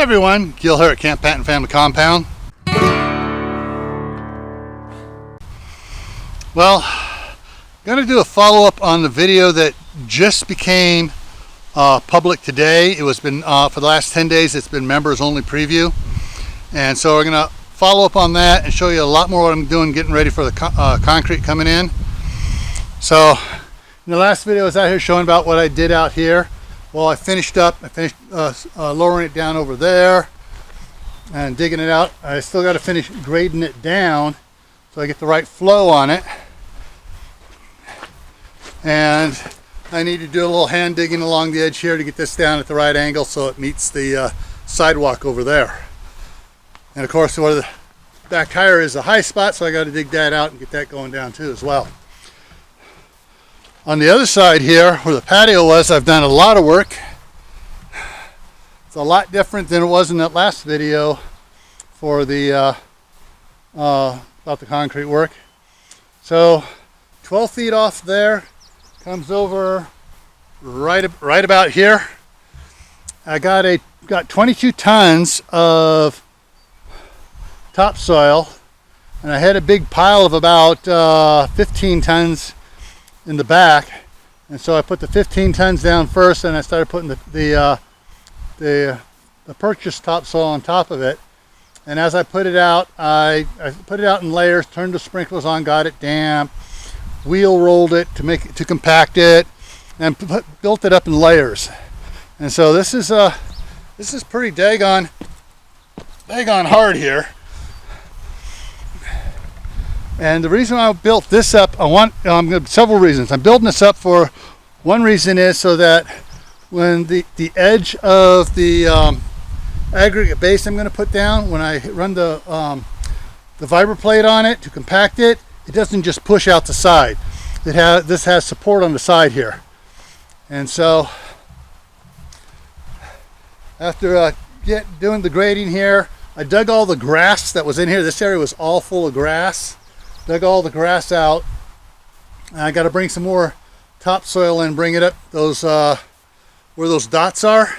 Hey everyone, Gil here at Camp Patton Family Compound. Well, I'm going to do a follow-up on the video that just became public today. It was been for the last 10 days. It's been members only preview, and so we're going to follow up on that and show you a lot more what I'm doing, getting ready for the concrete coming in. So in the last video I was out here showing about what I did out here. Well, I finished lowering it down over there and digging it out. I still got to finish grading it down so I get the right flow on it. And I need to do a little hand digging along the edge here to get this down at the right angle so it meets the sidewalk over there. And of course, where the back tire is a high spot, so I got to dig that out and get that going down too as well. On the other side here, where the patio was, I've done a lot of work. It's a lot different than it was in that last video for the about the concrete work. So 12 feet off there, comes over right about here. I got 22 tons of topsoil, and I had a big pile of about 15 tons in the back, and so I put the 15 tons down first, and I started putting the purchased topsoil on top of it. And as I put it out, I put it out in layers, turned the sprinklers on, got it damp, wheel rolled it to compact it, and built it up in layers. And so this is pretty daggone hard here. And the reason I built this up, several reasons. I'm building this up for, one reason is so that when the edge of the aggregate base I'm going to put down, when I run the vibra plate on it to compact it, it doesn't just push out the side. This has support on the side here. And so after doing the grading here, I dug all the grass that was in here. This area was all full of grass. Dug all the grass out. I got to bring some more topsoil in, bring it up where those dots are.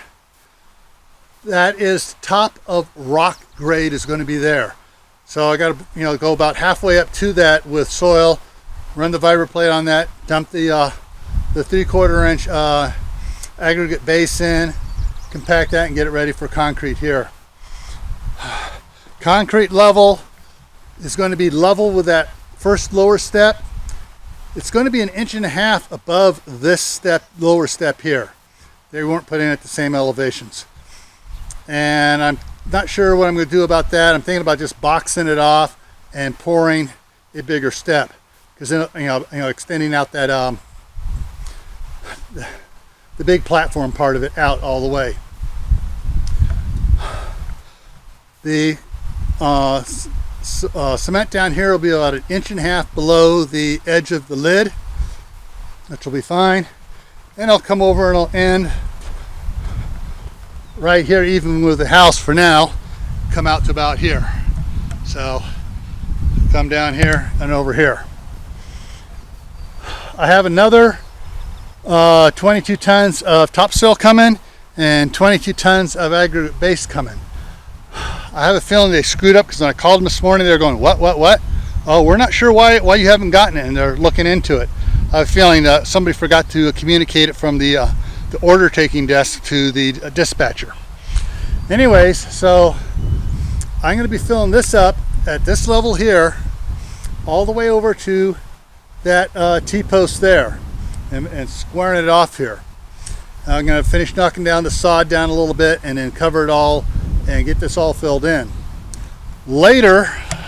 That is top of rock grade is going to be there. So I got to go about halfway up to that with soil, run the vibra plate on that, dump the 3/4 inch aggregate base in, compact that, and get it ready for concrete here. Concrete level is going to be level with that first lower step. It's going to be 1.5 inches above this lower step here. They weren't put in at the same elevations. And I'm not sure what I'm going to do about that. I'm thinking about just boxing it off and pouring a bigger step, because then extending out that the big platform part of it out all the way. The cement down here will be about 1.5 inches below the edge of the lid, which will be fine. And I'll come over and I'll end right here, even with the house for now, come out to about here. So come down here and over here. I have another 22 tons of topsoil coming and 22 tons of aggregate base coming. I have a feeling they screwed up, because when I called them this morning, they're going, what? Oh, we're not sure why you haven't gotten it, and they're looking into it. I have a feeling that somebody forgot to communicate it from the order taking desk to the dispatcher. Anyways, so I'm going to be filling this up at this level here, all the way over to that T-post there, and squaring it off here. I'm going to finish knocking down the sod down a little bit, and then cover it all and get this all filled in. Later,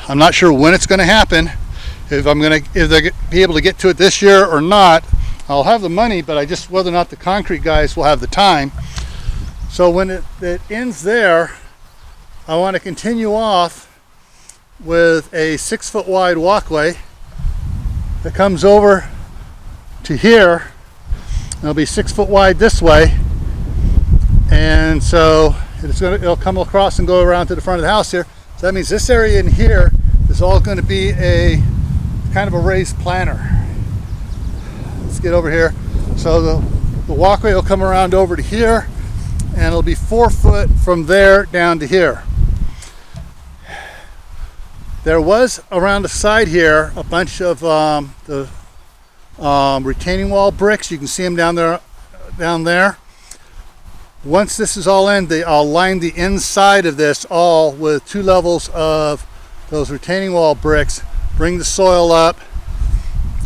I'm not sure when it's going to happen, if they're going to be able to get to it this year or not. I'll have the money, but whether or not the concrete guys will have the time. So when it ends there, I want to continue off with a 6-foot wide walkway that comes over to here. It'll be 6 foot wide this way, and so it'll come across and go around to the front of the house here. So that means this area in here is all going to be a kind of a raised planter. Let's get over here. So the walkway will come around over to here, and it'll be 4 foot from there down to here. There was around the side here a bunch of the retaining wall bricks. You can see them down there. Once this is all in, I'll line the inside of this all with 2 levels of those retaining wall bricks, bring the soil up,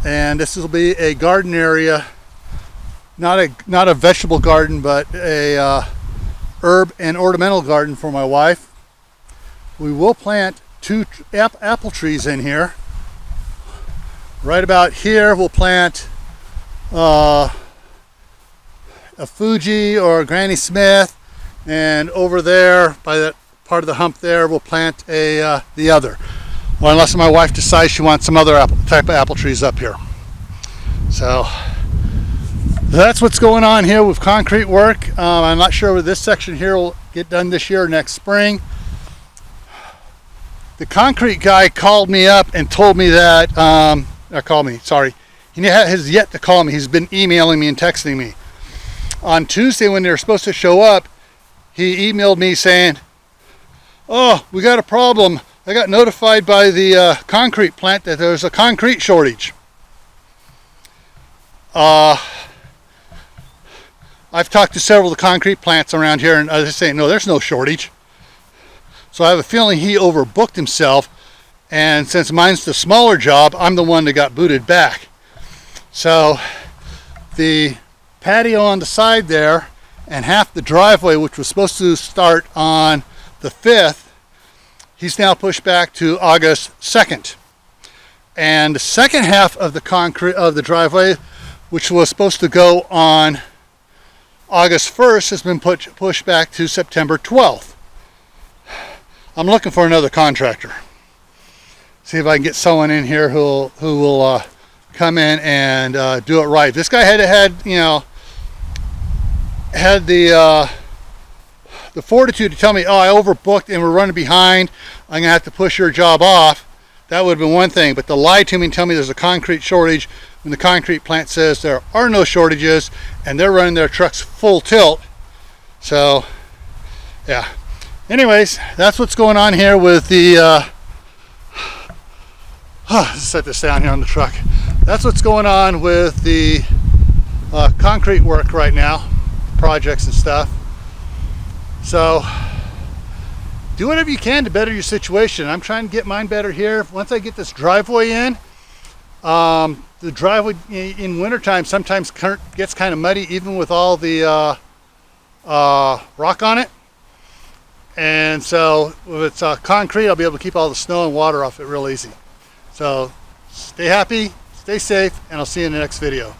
and this will be a garden area, not a vegetable garden, but a herb and ornamental garden for my wife. We will plant 2 apple trees in here. Right about here we'll plant a Fuji or a Granny Smith, and over there by that part of the hump there we'll plant the other, or unless my wife decides she wants some other type of apple trees up here. So that's what's going on here with concrete work. I'm not sure whether this section here will get done this year or next spring. The concrete guy called me up and told me that, he has yet to call me. He's been emailing me and texting me. On Tuesday when they were supposed to show up, he emailed me saying, "Oh, we got a problem. I got notified by the concrete plant that there's a concrete shortage." I've talked to several of the concrete plants around here, and they're saying, no, there's no shortage. So I have a feeling he overbooked himself, and since mine's the smaller job, I'm the one that got booted back. So the patio on the side there and half the driveway, which was supposed to start on the 5th, he's now pushed back to August 2nd. And the second half of the concrete of the driveway, which was supposed to go on August 1st, has been pushed back to September 12th. I'm looking for another contractor. See if I can get someone in here who will come in and do it right. This guy had the fortitude to tell me, "Oh, I overbooked and we're running behind. I'm gonna have to push your job off." That would have been one thing, but to lie to me and tell me there's a concrete shortage when the concrete plant says there are no shortages and they're running their trucks full tilt. So, yeah. Anyways, that's what's going on here with the set this down here on the truck. That's what's going on with the concrete work right now, projects and stuff. So do whatever you can to better your situation. I'm trying to get mine better here. Once I get this driveway in, the driveway in wintertime sometimes gets kind of muddy, even with all the rock on it. And so if it's concrete, I'll be able to keep all the snow and water off it real easy. So stay happy, stay safe, and I'll see you in the next video.